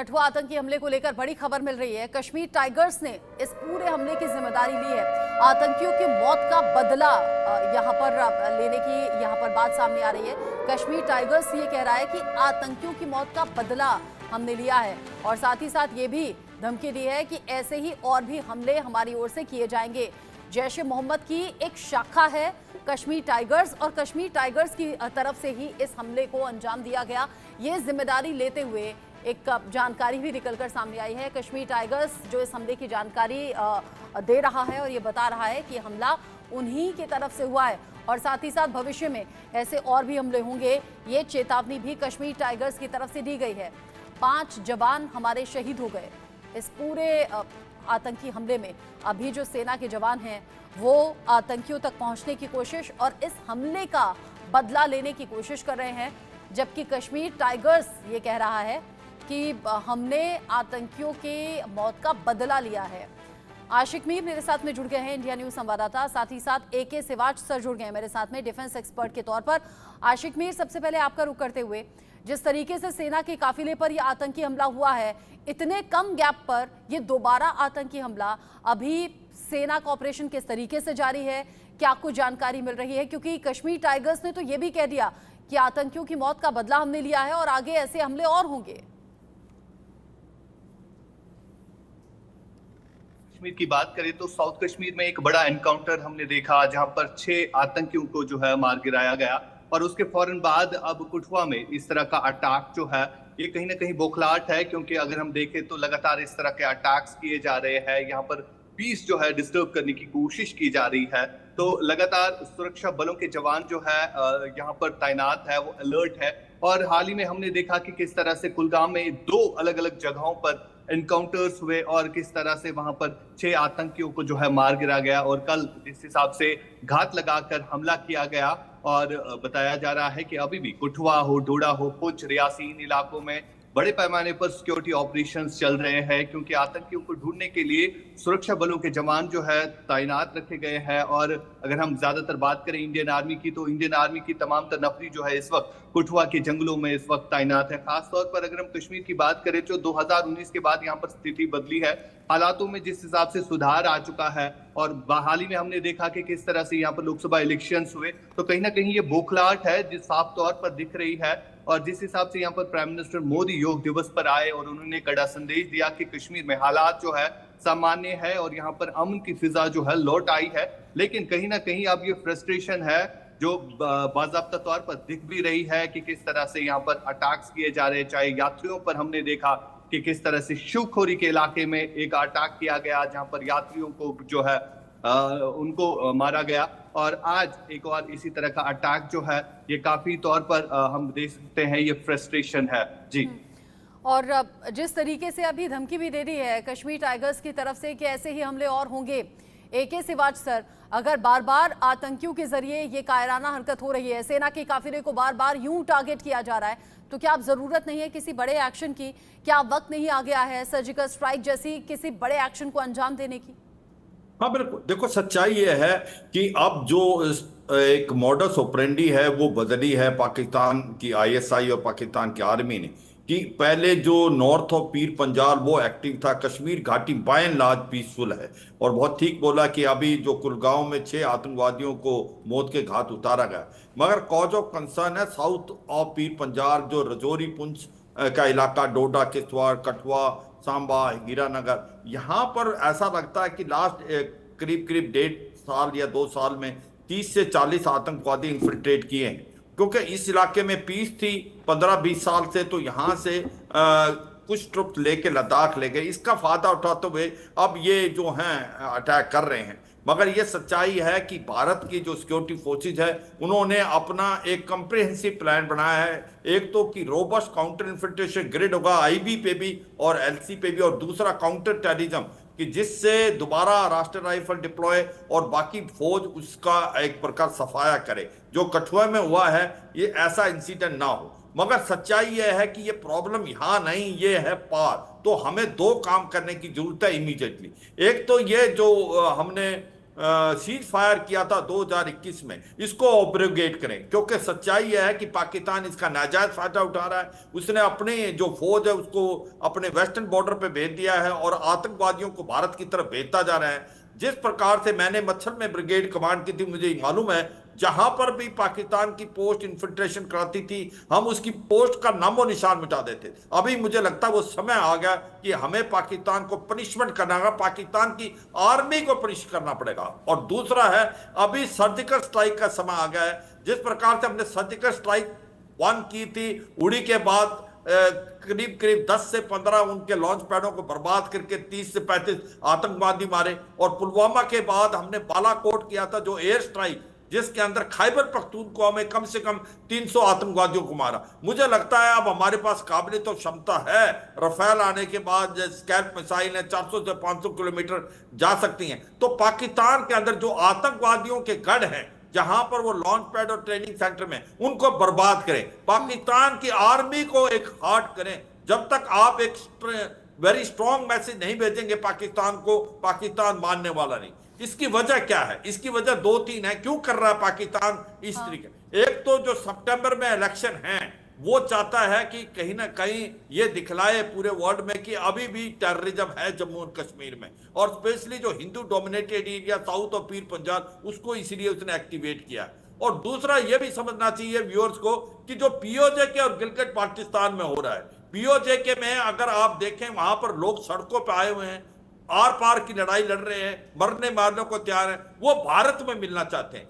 कठुआ आतंकी हमले को लेकर बड़ी खबर मिल रही है। कश्मीर टाइगर्स ने इस पूरे हमले की जिम्मेदारी ली है। आतंकियों की मौत का बदला यहां पर लेने की बात सामने आ रही है। कश्मीर टाइगर्स ये कह रहा है कि आतंकियों की मौत का बदला हमने लिया है और साथ ही साथ ये भी धमकी दी है कि ऐसे ही और भी हमले हमारी ओर से किए जाएंगे। जैश ए मोहम्मद की एक शाखा है कश्मीर टाइगर्स और कश्मीर टाइगर्स की तरफ से ही इस हमले को अंजाम दिया गया। ये जिम्मेदारी लेते हुए एक जानकारी भी निकलकर सामने आई है। कश्मीर टाइगर्स जो इस हमले की जानकारी दे रहा है और ये बता रहा है कि हमला उन्हीं की तरफ से हुआ है और साथ ही साथ भविष्य में ऐसे और भी हमले होंगे। ये चेतावनी भी कश्मीर टाइगर्स की तरफ से दी गई है। 5 जवान हमारे शहीद हो गए इस पूरे आतंकी हमले में। अभी जो सेना के जवान हैं वो आतंकियों तक पहुंचने की कोशिश और इस हमले का बदला लेने की कोशिश कर रहे हैं, जबकि कश्मीर टाइगर्स ये कह रहा है कि हमने आतंकियों के मौत का बदला लिया है। आशिक मीर मेरे साथ में जुड़ गए हैं, इंडिया न्यूज संवाददाता, साथ ही साथ AK सिवाच सर जुड़ गए हैं मेरे साथ में डिफेंस एक्सपर्ट के तौर पर। आशिक मीर, सबसे पहले आपका रुख करते हुए, जिस तरीके से सेना के काफिले पर यह आतंकी हमला हुआ है, इतने कम गैप पर यह दोबारा आतंकी हमला, अभी सेना का ऑपरेशन किस तरीके से जारी है, क्या कुछ जानकारी मिल रही है? क्योंकि कश्मीर टाइगर्स ने तो यह भी कह दिया कि आतंकियों की मौत का बदला हमने लिया है और आगे ऐसे हमले और होंगे। कश्मीर की बात करें तो साउथ कश्मीर में एक बड़ा एनकाउंटर हमने देखा जहां पर 6 आतंकियों को जो है मार गिराया गया और उसके फौरन बाद अब कठुआ में इस तरह का अटैक जो है ये कहीं ना कहीं बौखलाहट है, क्योंकि अगर हम देखें तो लगातार इस तरह के अटैक्स किए जा रहे हैं। यहाँ पर पीस जो है डिस्टर्ब करने की कोशिश की जा रही है, तो लगातार सुरक्षा बलों के जवान जो है यहाँ पर तैनात है, वो अलर्ट है। और हाल ही में हमने देखा कि किस तरह से कुलगाम में 2 अलग अलग जगहों पर एनकाउंटर्स हुए और किस तरह से वहां पर 6 आतंकियों को जो है मार गिरा गया और कल जिस हिसाब से घात लगाकर हमला किया गया। और बताया जा रहा है कि अभी भी कठुआ हो, डोडा हो, पुंछ, रियासी, इन इलाकों में बड़े पैमाने पर सिक्योरिटी ऑपरेशंस चल रहे हैं, क्योंकि आतंकियों को ढूंढने के लिए सुरक्षा बलों के जवान जो है तैनात रखे गए हैं। और अगर हम ज्यादातर बात करें इंडियन आर्मी की, तो इंडियन आर्मी की तमाम तर नफरी जो है इस वक्त कठुआ के जंगलों में इस वक्त तैनात है। खासतौर पर अगर हम कश्मीर की बात करें तो 2019 के बाद यहाँ पर स्थिति बदली है, हालातों में जिस हिसाब से सुधार आ चुका है। और हाल ही में हमने देखा कि किस तरह से यहाँ पर लोकसभा इलेक्शंस हुए, तो कहीं ना कहीं ये बौखलाहट है जिस साफ तौर पर दिख रही है। और जिस हिसाब से यहाँ पर प्राइम मिनिस्टर मोदी योग दिवस पर आए और उन्होंने कड़ा संदेश दिया कि कश्मीर में हालात जो है सामान्य है और यहाँ पर अमन की फिजा जो है लौट आई है, लेकिन कहीं ना कहीं अब ये फ्रस्ट्रेशन है जो बाज़ाब्ता तौर पर दिख भी रही है कि किस तरह से यहाँ पर अटैक्स किए जा रहे हैं। चाहे यात्रियों पर हमने देखा कि किस तरह से शिवखोरी के इलाके में एक अटैक किया गया जहां पर यात्रियों को जो है उनको मारा गया, और आज एक और इसी तरह का अटैक जो है ये काफी तौर पर हम देख सकते हैं ये फ्रस्ट्रेशन है जी। और जिस तरीके से अभी धमकी भी दे दी है कश्मीर टाइगर्स की तरफ से कि ऐसे ही हमले और होंगे, AK सिवाच सर, अगर बार बार आतंकियों के जरिए ये कायराना हरकत हो रही है, सेना के काफिले को बार बार यूं टारगेट किया जा रहा है, तो क्या अब जरूरत नहीं है किसी बड़े एक्शन की? क्या वक्त नहीं आ गया है सर्जिकल स्ट्राइक जैसी किसी बड़े एक्शन को अंजाम देने की? हाँ बिल्कुल, देखो सच्चाई ये है कि अब जो एक मॉडस ऑपरेंडी है वो बदली है पाकिस्तान की ISI और पाकिस्तान की आर्मी ने, कि पहले जो नॉर्थ ऑफ पीर पंजाल वो एक्टिव था, कश्मीर घाटी बाय एंड लार्ज पीसफुल है। और बहुत ठीक बोला कि अभी जो कुलगांव में 6 आतंकवादियों को मौत के घाट उतारा गया, मगर कॉज ऑफ कंसर्न है साउथ ऑफ पीर पंजाल, जो रजौरी पुंछ का इलाका, डोडा, किश्तवाड़, कठुआ, सांबा, हीरानगर, यहाँ पर ऐसा लगता है कि लास्ट करीब करीब 1.5 साल या 2 साल में 30 से 40 आतंकवादी इन्फिल्ट्रेट किए हैं, क्योंकि इस इलाके में पीस थी 15-20 साल से, तो यहाँ से कुछ ट्रुप्स लेके लद्दाख ले गए। इसका फायदा उठाते हुए अब ये जो हैं अटैक कर रहे हैं। मगर ये सच्चाई है कि भारत की जो सिक्योरिटी फोर्सेज है उन्होंने अपना एक कंप्रिहेंसिव प्लान बनाया है। एक तो कि रोबस्ट काउंटर इन्फिल्ट्रेशन ग्रिड होगा IB पे भी और LC पे भी, और दूसरा काउंटर टेररिज्म, कि जिससे दोबारा राष्ट्रीय राइफल डिप्लॉय और बाकी फौज उसका एक प्रकार सफाया करे। जो कठुआ में हुआ है ये ऐसा इंसिडेंट ना हो। मगर सच्चाई यह है कि ये प्रॉब्लम यहाँ नहीं, ये है पार। तो हमें 2 काम करने की जरूरत है इमीडिएटली। एक तो ये जो हमने सीज फायर किया था 2021 में, इसको ऑब्रोगेट करें, क्योंकि सच्चाई यह है कि पाकिस्तान इसका नाजायज फायदा उठा रहा है। उसने अपने जो फौज है उसको अपने वेस्टर्न बॉर्डर पे भेज दिया है और आतंकवादियों को भारत की तरफ भेजता जा रहा है। जिस प्रकार से मैंने मच्छर में ब्रिगेड कमांड की थी, मुझे मालूम है जहां पर भी पाकिस्तान की पोस्ट इन्फिल्ट्रेशन कराती थी हम उसकी पोस्ट का नामो निशान मिटा देते। अभी मुझे लगता है वो समय आ गया कि हमें पाकिस्तान को पनिशमेंट करना होगा, पाकिस्तान की आर्मी को पनिश करना पड़ेगा। और दूसरा है, अभी सर्जिकल स्ट्राइक का समय आ गया है। जिस प्रकार से हमने सर्जिकल स्ट्राइक 1 की थी, उड़ी के बाद करीब करीब 10 से 15 उनके लॉन्च पैडों को बर्बाद करके 30 से 35 आतंकवादी मारे, और पुलवामा के बाद हमने बालाकोट किया था जो एयर स्ट्राइक, जिसके अंदर खैबर पख्तूनख्वा में कम से कम 300 आतंकवादियों को मारा। मुझे लगता है अब हमारे पास काबिलियत और क्षमता है, रफेल आने के बाद स्कैल्प मिसाइल है 400 से 500 किलोमीटर जा सकती हैं। तो पाकिस्तान के अंदर जो आतंकवादियों के गढ़ हैं, जहां पर वो लॉन्च पैड और ट्रेनिंग सेंटर में, उनको बर्बाद करें। पाकिस्तान की आर्मी को एक हार्ट करें। जब तक आप एक वेरी स्ट्रॉन्ग मैसेज नहीं भेजेंगे पाकिस्तान को, पाकिस्तान मानने वाला नहीं। इसकी वजह क्या है? इसकी वजह 2-3 है क्यों कर रहा है पाकिस्तान इस तरीके। एक तो जो सितंबर में इलेक्शन है, वो चाहता है कि कहीं ना कहीं ये दिखलाए पूरे वर्ल्ड में कि अभी भी टेररिज्म है जम्मू और कश्मीर में, और स्पेशली जो हिंदू डोमिनेटेड एरिया साउथ और पीर पंजाब, उसको इसलिए उसने एक्टिवेट किया। और दूसरा ये भी समझना चाहिए व्यूअर्स को कि जो पीओजे के और गिलगित बाल्टिस्तान में हो रहा है, पीओजे के में अगर आप देखें वहां पर लोग सड़कों पर आए हुए हैं, आर पार की लड़ाई लड़ रहे हैं, मरने मारने को तैयार हैं, वो भारत में मिलना चाहते हैं।